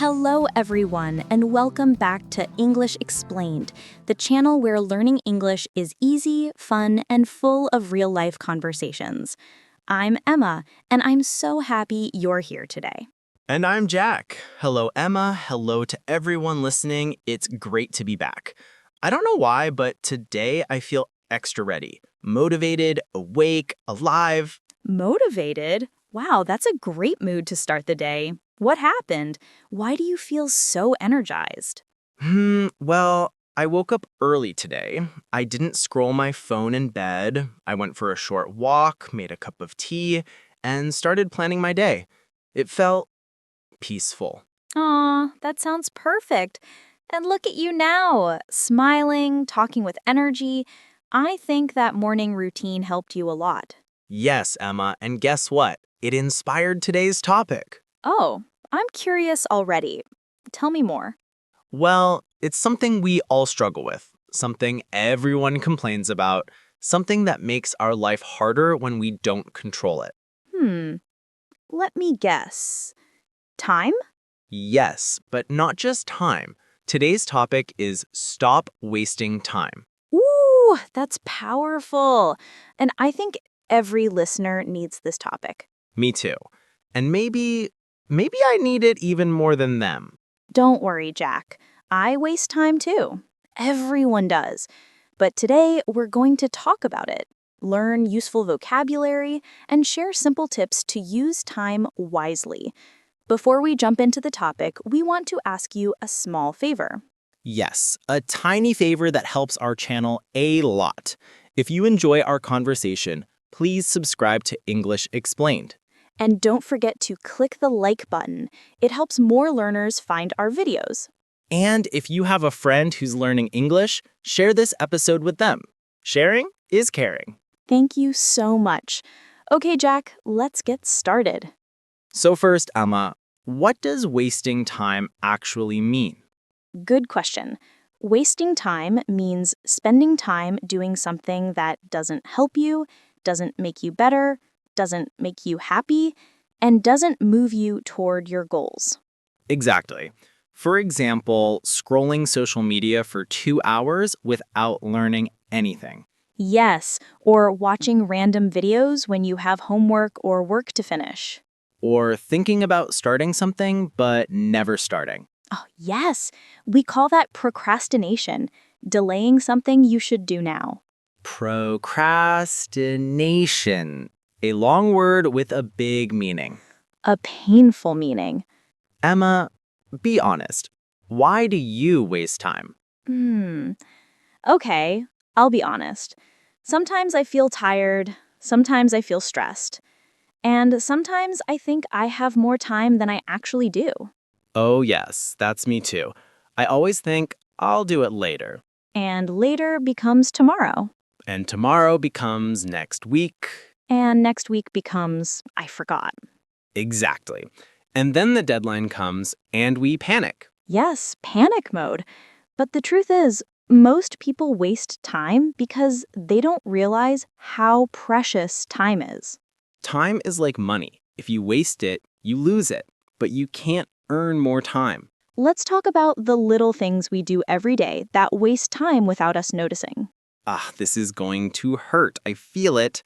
Hello, everyone, and welcome back to English Explained, the channel where learning English is easy, fun, and full of real-life conversations. I'm Emma, and I'm so happy you're here today. And I'm Jack. Hello, Emma. Hello to everyone listening. It's great to be back. I don't know why, but today I feel extra ready. Motivated, awake, alive. Motivated? Wow, that's a great mood to start the day. What happened? Why do you feel so energized? Well, I woke up early today. I didn't scroll my phone in bed. I went for a short walk, made a cup of tea, and started planning my day. It felt peaceful. Aw, that sounds perfect. And look at you now, smiling, talking with energy. I think that morning routine helped you a lot. Yes, Emma, and guess what? It inspired today's topic. Oh, I'm curious already. Tell me more. Well, it's something we all struggle with, something everyone complains about, something that makes our life harder when we don't control it. Let me guess. Time? Yes, but not just time. Today's topic is stop wasting time. Ooh, that's powerful. And I think every listener needs this topic. Me too. And maybe I need it even more than them. Don't worry, Jack. I waste time too. Everyone does. But today, we're going to talk about it, learn useful vocabulary, and share simple tips to use time wisely. Before we jump into the topic, we want to ask you a small favor. Yes, a tiny favor that helps our channel a lot. If you enjoy our conversation, please subscribe to English Explained. And don't forget to click the like button. It helps more learners find our videos. And if you have a friend who's learning English, share this episode with them. Sharing is caring. Thank you so much. Okay, Jack, let's get started. So first, Emma, what does wasting time actually mean? Good question. Wasting time means spending time doing something that doesn't help you, doesn't make you better, doesn't make you happy, and doesn't move you toward your goals. Exactly. For example, scrolling social media for 2 hours without learning anything. Yes, or watching random videos when you have homework or work to finish. Or thinking about starting something but never starting. Oh, yes, we call that procrastination, delaying something you should do now. Procrastination. A long word with a big meaning. A painful meaning. Emma, be honest. Why do you waste time? Okay, I'll be honest. Sometimes I feel tired, sometimes I feel stressed, and sometimes I think I have more time than I actually do. Oh yes, that's me too. I always think I'll do it later. And later becomes tomorrow. And tomorrow becomes next week. And next week becomes I forgot. Exactly. And then the deadline comes and we panic. Yes, panic mode. But the truth is, most people waste time because they don't realize how precious time is. Time is like money. If you waste it, you lose it. But you can't earn more time. Let's talk about the little things we do every day that waste time without us noticing. This is going to hurt. I feel it.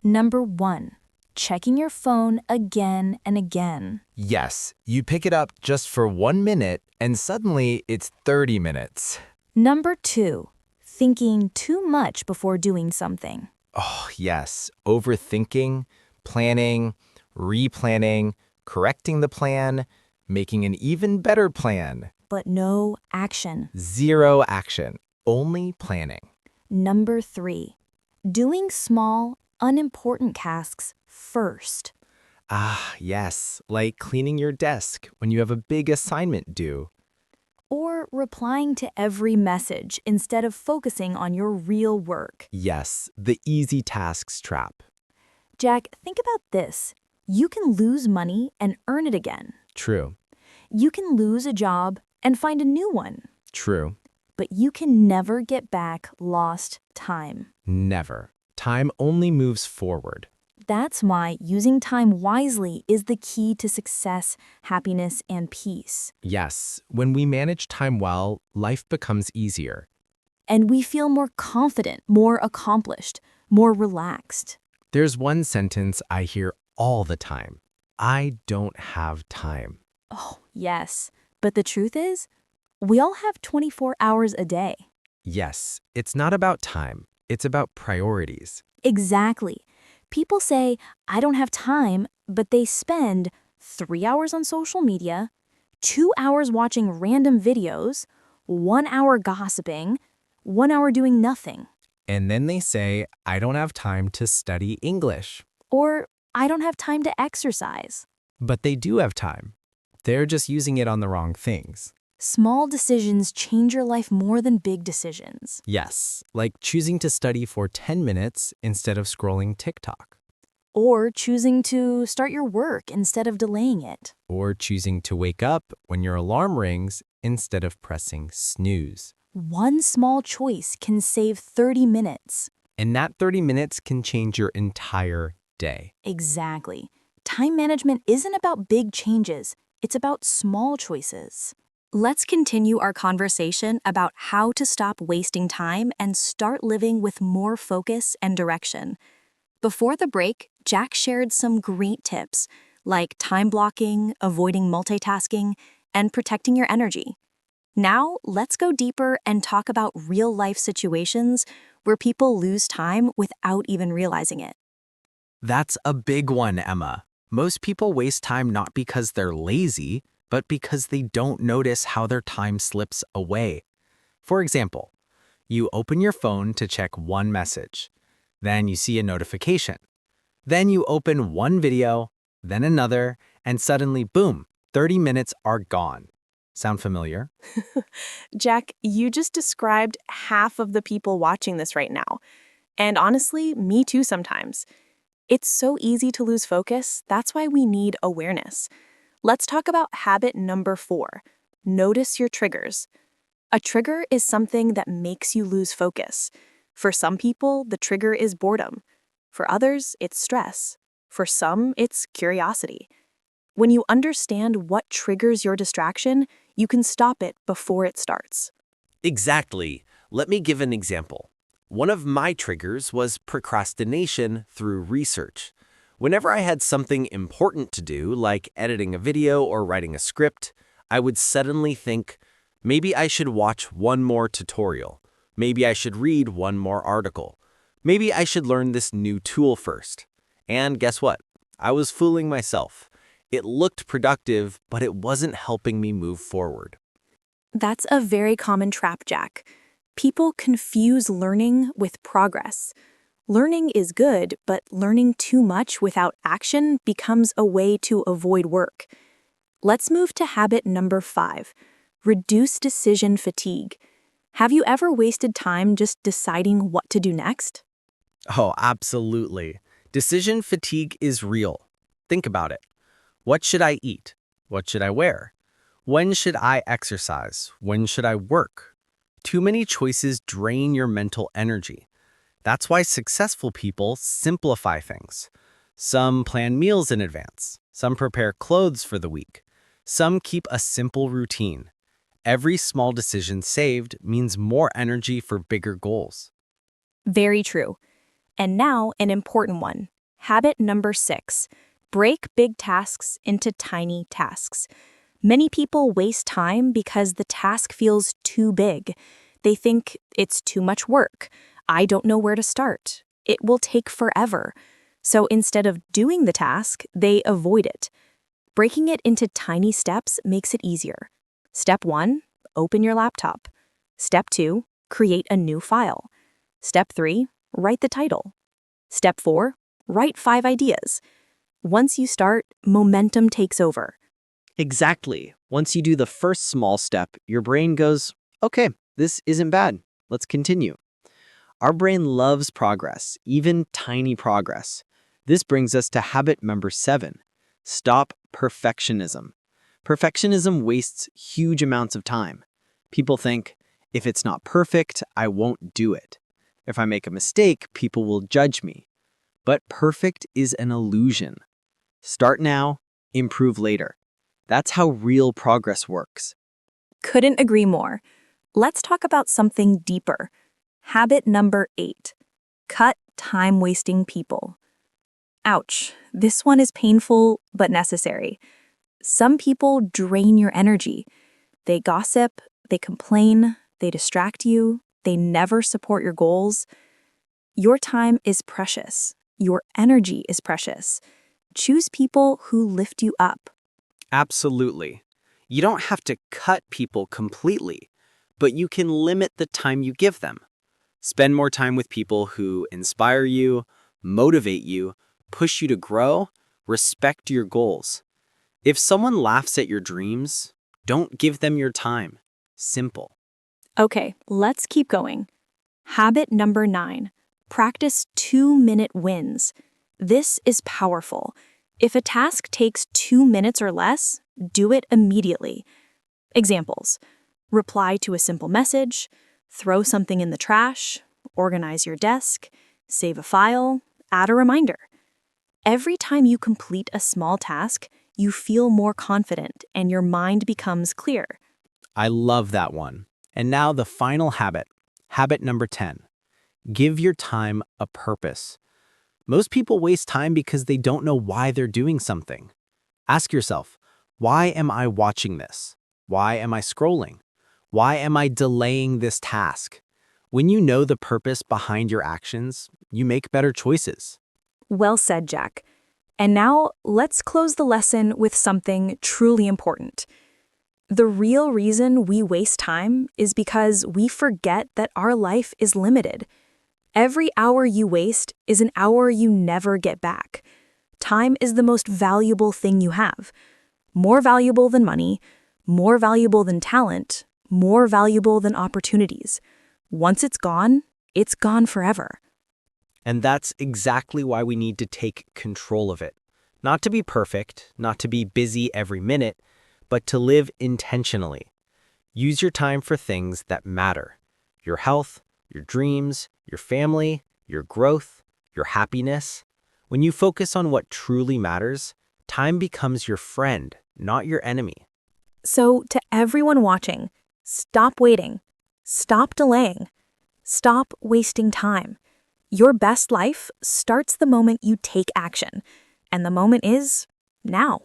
Number 1, checking your phone again and again. Yes, you pick it up just for 1 minute and suddenly it's 30 minutes. Number 2, thinking too much before doing something. Oh, yes, overthinking, planning, replanning, correcting the plan, making an even better plan. But no action. Zero action, only planning. Number 3, doing small, unimportant tasks first. Yes, like cleaning your desk when you have a big assignment due. Or replying to every message instead of focusing on your real work. Yes, the easy tasks trap. Jack, think about this. You can lose money and earn it again. True, You can lose a job and find a new one. true, But you can never get back lost time. never. Time only moves forward. That's why using time wisely is the key to success, happiness, and peace. Yes, when we manage time well, life becomes easier. And we feel more confident, more accomplished, more relaxed. There's one sentence I hear all the time. I don't have time. Oh, yes. But the truth is, we all have 24 hours a day. Yes, it's not about time. It's about priorities. Exactly. People say, I don't have time, but they spend 3 hours on social media, 2 hours watching random videos, 1 hour gossiping, 1 hour doing nothing. And then they say, I don't have time to study English. Or, I don't have time to exercise. But they do have time. They're just using it on the wrong things. Small decisions change your life more than big decisions. Yes, like choosing to study for 10 minutes instead of scrolling TikTok. Or choosing to start your work instead of delaying it. Or choosing to wake up when your alarm rings instead of pressing snooze. One small choice can save 30 minutes. And that 30 minutes can change your entire day. Exactly. Time management isn't about big changes, it's about small choices. Let's continue our conversation about how to stop wasting time and start living with more focus and direction. Before the break, Jack shared some great tips, like time blocking, avoiding multitasking, and protecting your energy. Now, let's go deeper and talk about real-life situations where people lose time without even realizing it. That's a big one, Emma. Most people waste time not because they're lazy, but because they don't notice how their time slips away. For example, you open your phone to check one message. Then you see a notification. Then you open one video, then another, and suddenly, boom, 30 minutes are gone. Sound familiar? Jack, you just described half of the people watching this right now. And honestly, me too sometimes. It's so easy to lose focus. That's why we need awareness. Let's talk about habit number 4. Notice your triggers. A trigger is something that makes you lose focus. For some people, the trigger is boredom. For others, it's stress. For some, it's curiosity. When you understand what triggers your distraction, you can stop it before it starts. Exactly. Let me give an example. One of my triggers was procrastination through research. Whenever I had something important to do, like editing a video or writing a script, I would suddenly think, maybe I should watch one more tutorial. Maybe I should read one more article. Maybe I should learn this new tool first. And guess what? I was fooling myself. It looked productive, but it wasn't helping me move forward. That's a very common trap, Jack. People confuse learning with progress. Learning is good, but learning too much without action becomes a way to avoid work. Let's move to habit number 5. Reduce decision fatigue. Have you ever wasted time just deciding what to do next? Oh, absolutely. Decision fatigue is real. Think about it. What should I eat? What should I wear? When should I exercise? When should I work? Too many choices drain your mental energy. That's why successful people simplify things. Some plan meals in advance. Some prepare clothes for the week. Some keep a simple routine. Every small decision saved means more energy for bigger goals. Very true. And now, an important one. Habit number 6. Break big tasks into tiny tasks. Many people waste time because the task feels too big. They think it's too much work. I don't know where to start. It will take forever. So instead of doing the task, they avoid it. Breaking it into tiny steps makes it easier. Step 1, open your laptop. Step 2, create a new file. Step 3, write the title. Step 4, write 5 ideas. Once you start, momentum takes over. Exactly. Once you do the first small step, your brain goes, okay, this isn't bad. Let's continue. Our brain loves progress, even tiny progress. This brings us to habit number 7. Stop perfectionism. Perfectionism wastes huge amounts of time. People think, if it's not perfect, I won't do it. If I make a mistake, people will judge me. But perfect is an illusion. Start now, improve later. That's how real progress works. Couldn't agree more. Let's talk about something deeper. Habit number 8. Cut time-wasting people. Ouch, this one is painful but necessary. Some people drain your energy. They gossip, they complain, they distract you, they never support your goals. Your time is precious. Your energy is precious. Choose people who lift you up. Absolutely. You don't have to cut people completely, but you can limit the time you give them. Spend more time with people who inspire you, motivate you, push you to grow, respect your goals. If someone laughs at your dreams, don't give them your time. Simple. Okay, let's keep going. Habit number 9. Practice 2-minute wins. This is powerful. If a task takes 2 minutes or less, do it immediately. Examples: reply to a simple message, throw something in the trash, organize your desk, save a file, add a reminder. Every time you complete a small task, you feel more confident and your mind becomes clear. I love that one. And now the final habit. Habit number 10. Give your time a purpose. Most people waste time because they don't know why they're doing something. Ask yourself, why am I watching this? Why am I scrolling? Why am I delaying this task? When you know the purpose behind your actions, you make better choices. Well said, Jack. And now let's close the lesson with something truly important. The real reason we waste time is because we forget that our life is limited. Every hour you waste is an hour you never get back. Time is the most valuable thing you have. More valuable than money, more valuable than talent, more valuable than opportunities. Once it's gone forever. And that's exactly why we need to take control of it. Not to be perfect, not to be busy every minute, but to live intentionally. Use your time for things that matter. Your health, your dreams, your family, your growth, your happiness. When you focus on what truly matters, time becomes your friend, not your enemy. So, to everyone watching, stop waiting. Stop delaying. Stop wasting time. Your best life starts the moment you take action. And the moment is now.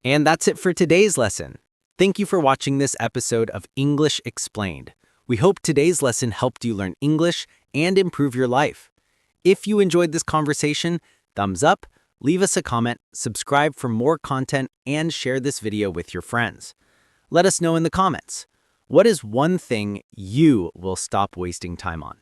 And that's it for today's lesson. Thank you for watching this episode of English Explained. We hope today's lesson helped you learn English and improve your life. If you enjoyed this conversation, thumbs up, leave us a comment, subscribe for more content, and share this video with your friends. Let us know in the comments, what is one thing you will stop wasting time on?